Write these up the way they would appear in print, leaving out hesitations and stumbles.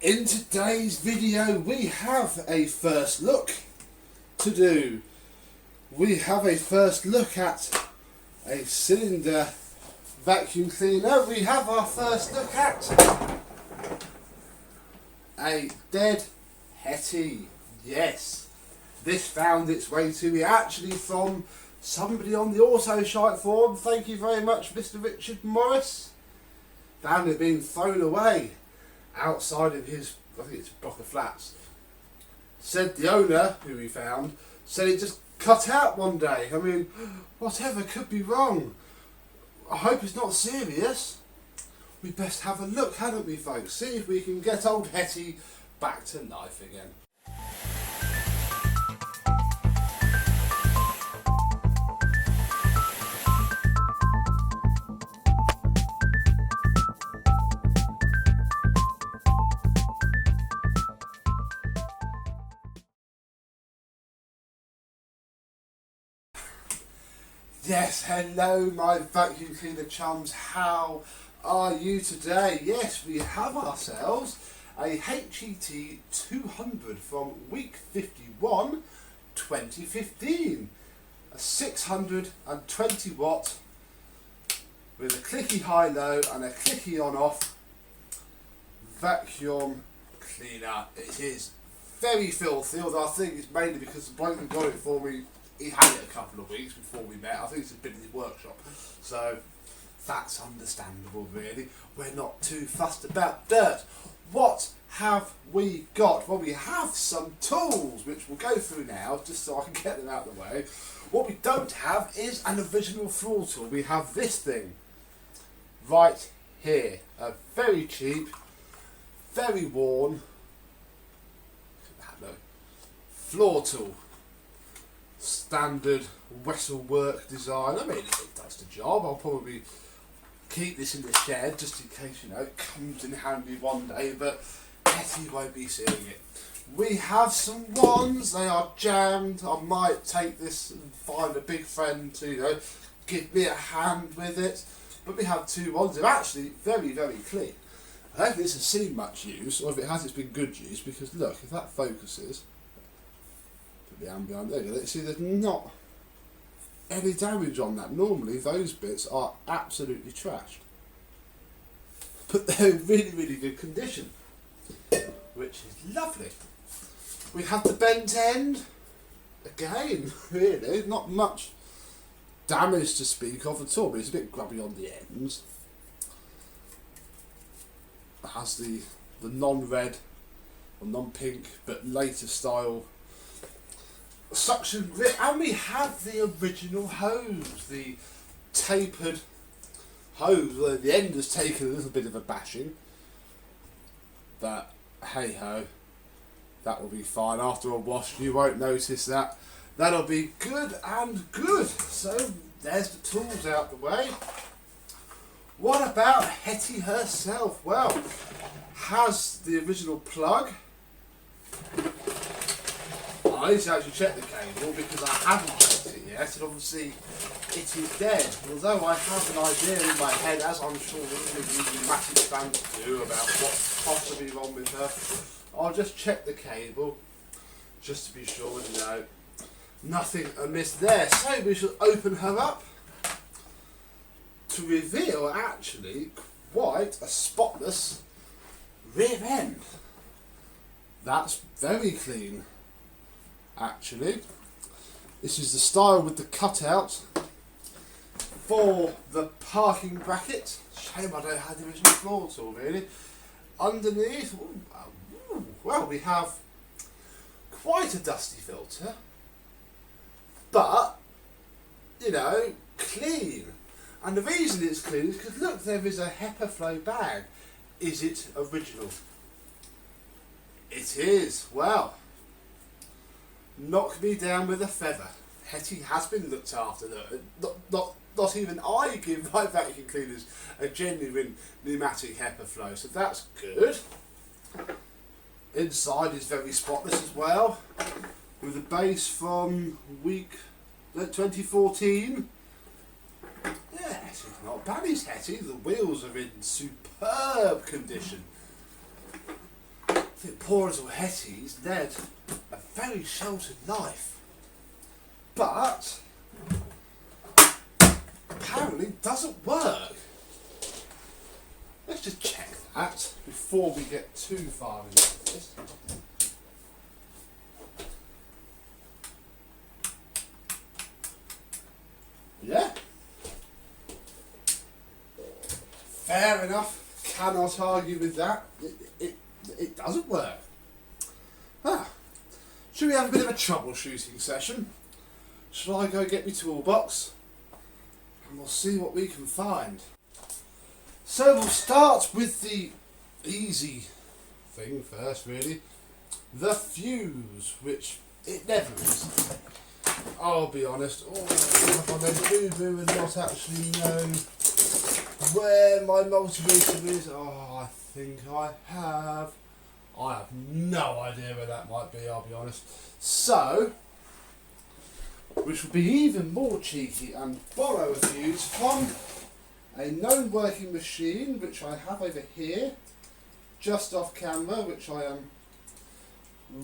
In today's video we have a first look to do. We have a first look at a cylinder vacuum cleaner. We have our first look at a dead Hetty. Yes, this found its way to me actually from somebody on the AutoShite forum. Thank you very much, Mr. Richard Morris. Found it being thrown away outside of his, I think it's a block of flats. Said the owner, who we found, said it just cut out one day. I mean, whatever could be wrong? I hope it's not serious. We best have a look, hadn't we, folks? See if we can get old Hetty back to life again. Yes, hello my vacuum cleaner chums, how are you today? Yes, we have ourselves a HET200 from week 51, 2015. A 620 watt with a clicky high-low and a clicky on-off vacuum cleaner. It is very filthy, although I think it's mainly because the bloke who got it for me, he had it a couple of weeks before we met. I think it's been in his workshop, so that's understandable really. We're not too fussed about dirt. What have we got? Well, we have some tools which we'll go through now just so I can get them out of the way. What we don't have is an original floor tool. We have this thing right here, a very cheap, very worn floor tool. Standard Wesselwork design. I mean, it does the job. I'll probably keep this in the shed just in case, you know, it comes in handy one day, but Hetty won't be seeing it. We have some wands. They are jammed. I might take this and find a big friend to, you know, give me a hand with it. But we have two wands. They're actually very, very clean. I don't think this has seen much use, or if it has, it's been good use, because look, if that focuses, the ambient there, you see there's not any damage on that. Normally those bits are absolutely trashed, but they're in really, really good condition, which is lovely. We have the bent end again. Really not much damage to speak of at all, but it's a bit grubby on the ends. It has the non-red or non-pink but later style suction grip, and we have the original hose, the tapered hose. Well, the end has taken a little bit of a bashing, but hey ho, that will be fine after a wash. You won't notice that. That'll be good and good. So there's the tools out the way. What about Hetty herself? Well, has the original plug. I need to actually check the cable because I haven't checked it yet, and obviously it is dead. Although I have an idea in my head, as I'm sure all of you Numatic fans do, about what's possibly wrong with her. I'll just check the cable just to be sure, you know, nothing amiss there. So we shall open her up to reveal actually quite a spotless rear end. That's very clean. Actually, this is the style with the cutout for the parking bracket. Shame I don't have the original floor tool really. Underneath, well, we have quite a dusty filter, but you know, clean. And the reason it's clean is because look, there is a HEPA flow bag. Is it original? It is. Well, knock me down with a feather. Hetty has been looked after. Not even I give my vacuum cleaners a genuine pneumatic HEPA flow, so that's good. Inside is very spotless as well, with a base from week 2014. Yes, it's not bad, is Hetty. The wheels are in superb condition. I think poor little Hetty's led a very sheltered life. But apparently it doesn't work. Let's just check that before we get too far into this. Yeah. Fair enough. Cannot argue with that. It doesn't work. Should we have a bit of a troubleshooting session? Shall I go get my toolbox? And we'll see what we can find. So we'll start with the easy thing first, really. The fuse, which it never is. I'll be honest, if I'm a boo-boo and not actually know where my multimeter is, I think I have. I have no idea where that might be, I'll be honest. So, which will be even more cheeky and borrow a fuse from a known working machine, which I have over here, just off camera, which I am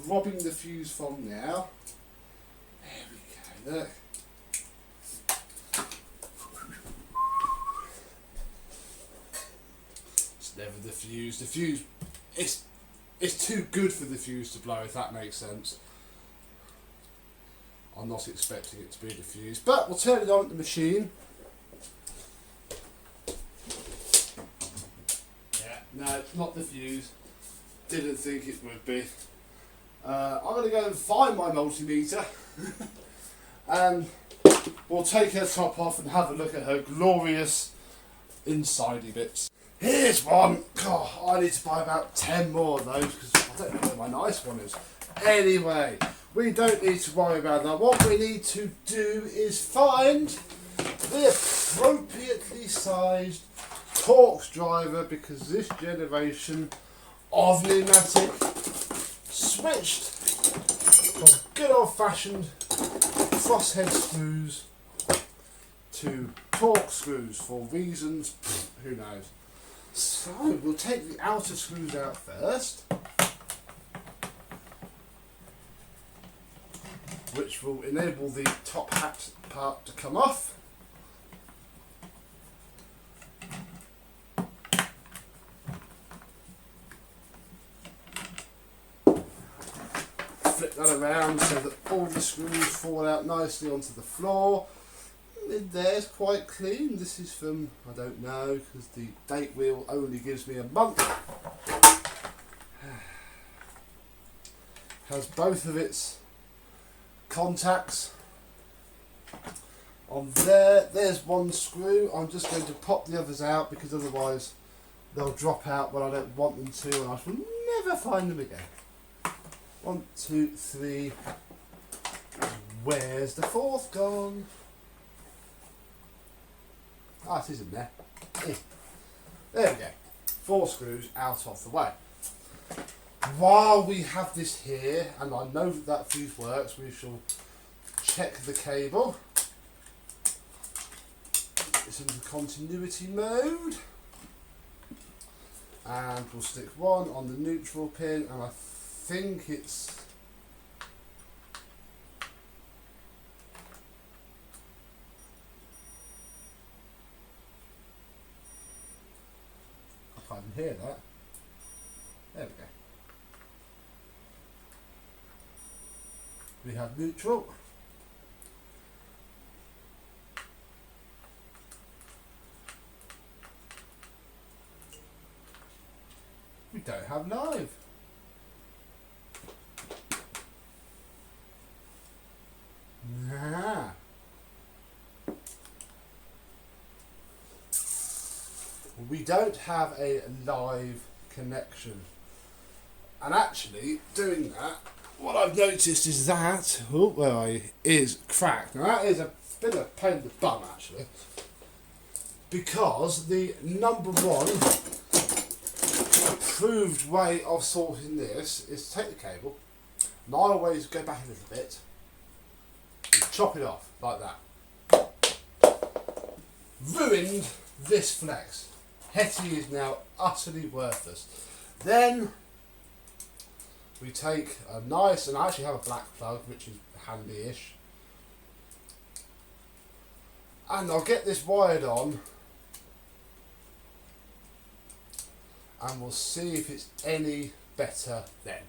robbing the fuse from now. There we go, look. It's never the fuse. The fuse, it's too good for the fuse to blow, if that makes sense. I'm not expecting it to be the fuse, but we'll turn it on at the machine. Yeah, no, it's not the fuse. Didn't think it would be. I'm going to go and find my multimeter and we'll take her top off and have a look at her glorious insidey bits. Here's one. God, I need to buy about 10 more of those because I don't know where my nice one is. Anyway, we don't need to worry about that. What we need to do is find the appropriately sized Torx driver, because this generation of pneumatic switched from good old fashioned crosshead screws to Torx screws for reasons who knows. So we'll take the outer screws out first, which will enable the top hat part to come off. Flip that around so that all the screws fall out nicely onto the floor. In there's quite clean. This is from, I don't know, because the date wheel only gives me a month. Has both of its contacts on there. There's one screw. I'm just going to pop the others out because otherwise they'll drop out when I don't want them to and I shall never find them again. 1, 2, 3. Where's the fourth gone? Ah, it is in there. There we go. 4 screws out of the way. While we have this here, and I know that that fuse works, we shall check the cable. It's into continuity mode. And we'll stick one on the neutral pin, and I think it's... I can't even hear that. There we go. We have neutral. We don't have live. Nah. We don't have a live connection. And actually, doing that, what I've noticed is that, is cracked. Now that is a bit of a pain in the bum actually, because the number one approved way of sorting this is to take the cable, and I always go back a little bit, and chop it off like that. Ruined this flex. Hetty is now utterly worthless. Then we take a nice, and I actually have a black plug, which is handy-ish. And I'll get this wired on, and we'll see if it's any better then.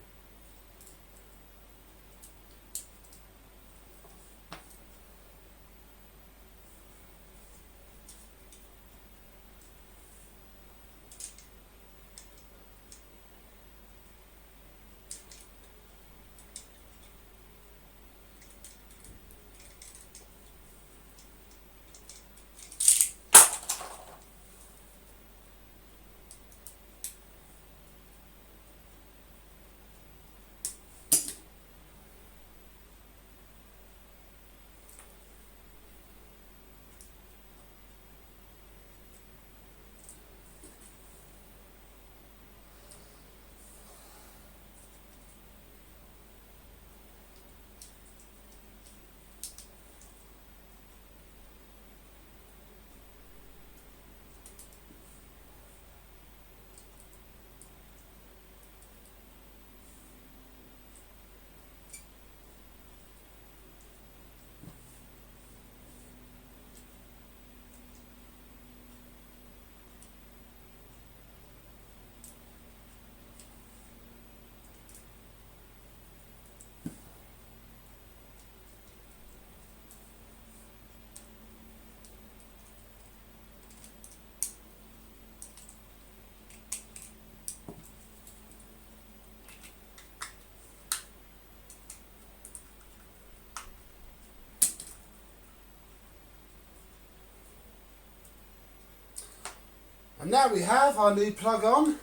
And now we have our new plug on.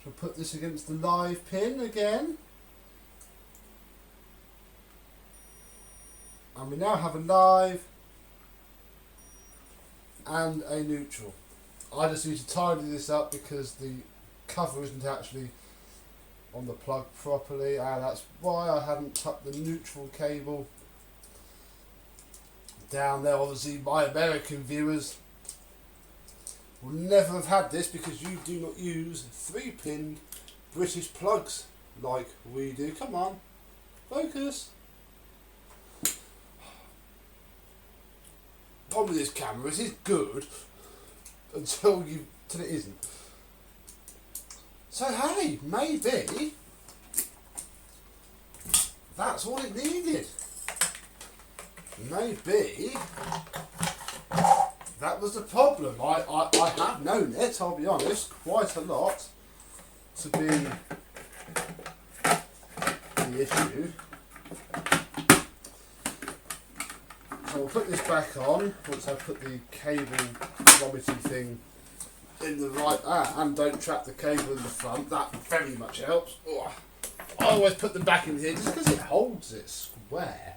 I'll put this against the live pin again. And we now have a live and a neutral. I just need to tidy this up because the cover isn't actually on the plug properly, and that's why I hadn't tucked the neutral cable down there. Obviously my American viewers will never have had this because you do not use 3-pin British plugs like we do. Come on, focus. Problem with this camera is it's good until it isn't. So hey, maybe that's all it needed. Maybe that was the problem. I have known it, I'll be honest, quite a lot to be the issue. So we'll put this back on once I put the cable vomiting thing in the right, and don't trap the cable in the front. That very much helps. Ugh. I always put them back in here just because it holds it square.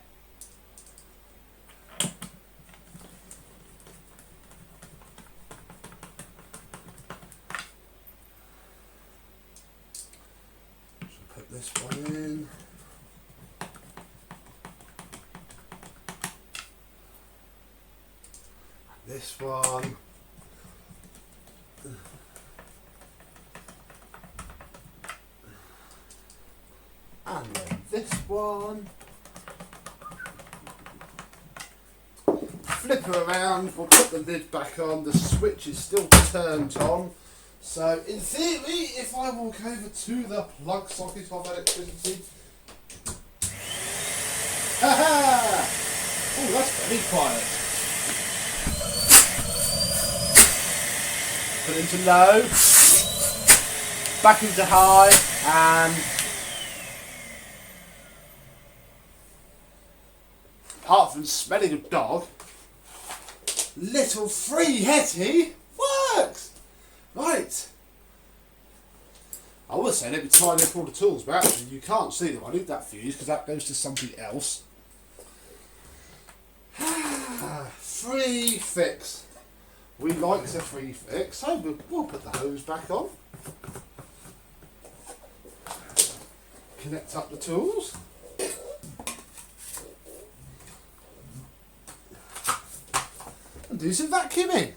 This one in. This one. And then this one. Flip her around, we'll put the lid back on, the switch is still turned on. So, in theory, if I walk over to the plug socket of electricity... Ha-ha! Oh, that's very quiet. Put it into low, back into high, and... apart from smelling a dog, little free Hetty works! Right. I was saying let me tidy up all the tools, but actually you can't see them. I need that fuse because that goes to something else. Free fix. We like the free fix, so we'll put the hose back on. Connect up the tools. And do some vacuuming.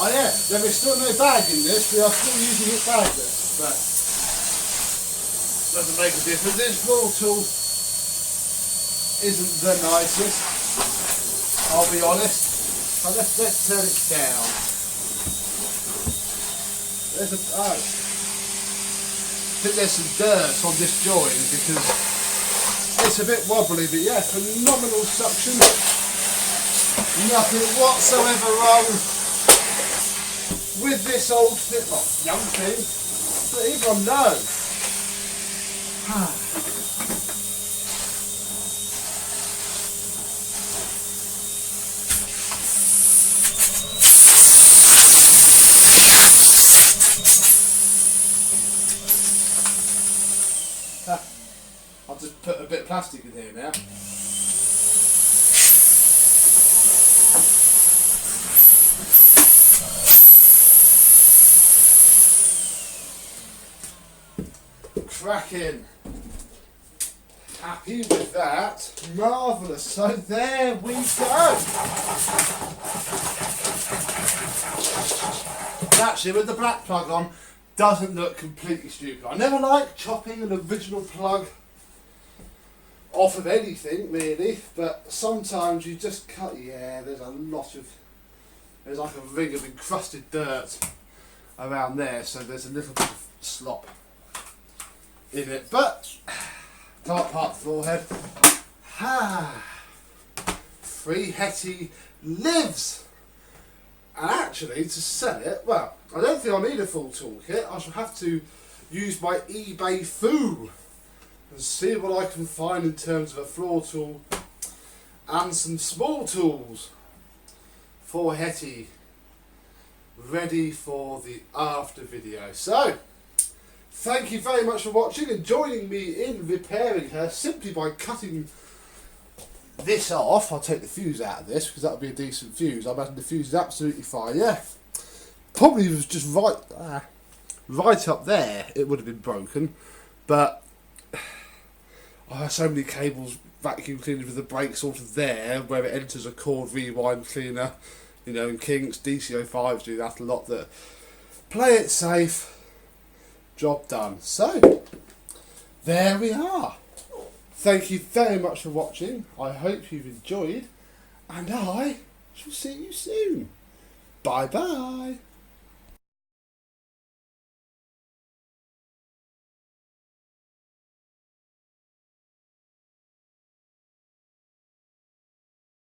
Oh yeah, there is still no bag in this. We are still using it bagless, but doesn't make a difference. This floor tool isn't the nicest, I'll be honest. So let's turn it down. There's a I think there's some dirt on this joint because it's a bit wobbly, but yeah, phenomenal suction. Nothing whatsoever wrong with this old young thing, but even no. I'll just put a bit of plastic in here now. Cracking. Happy with that. Marvellous. So there we go. And actually, with the black plug on, doesn't look completely stupid. I never like chopping an original plug off of anything really, but sometimes you just cut. Yeah, there's like a ring of encrusted dirt around there, so there's a little bit of slop in it, but top part floor head. Free Hetty lives. And actually, to sell it, well, I don't think I'll need a full toolkit. I shall have to use my eBay foo and see what I can find in terms of a floor tool and some small tools for Hetty, ready for the after video. So, thank you very much for watching and joining me in repairing her simply by cutting this off. I'll take the fuse out of this because that'll be a decent fuse. I imagine the fuse is absolutely fine. Yeah, probably was just right up there. It would have been broken, but I have so many cables vacuum cleaners with the brake sort of there where it enters a cord rewind cleaner. You know, and Kings DC05s do that a lot. That play it safe. Job done. So there we are. Thank you very much for watching. I hope you've enjoyed, and I shall see you soon. Bye bye.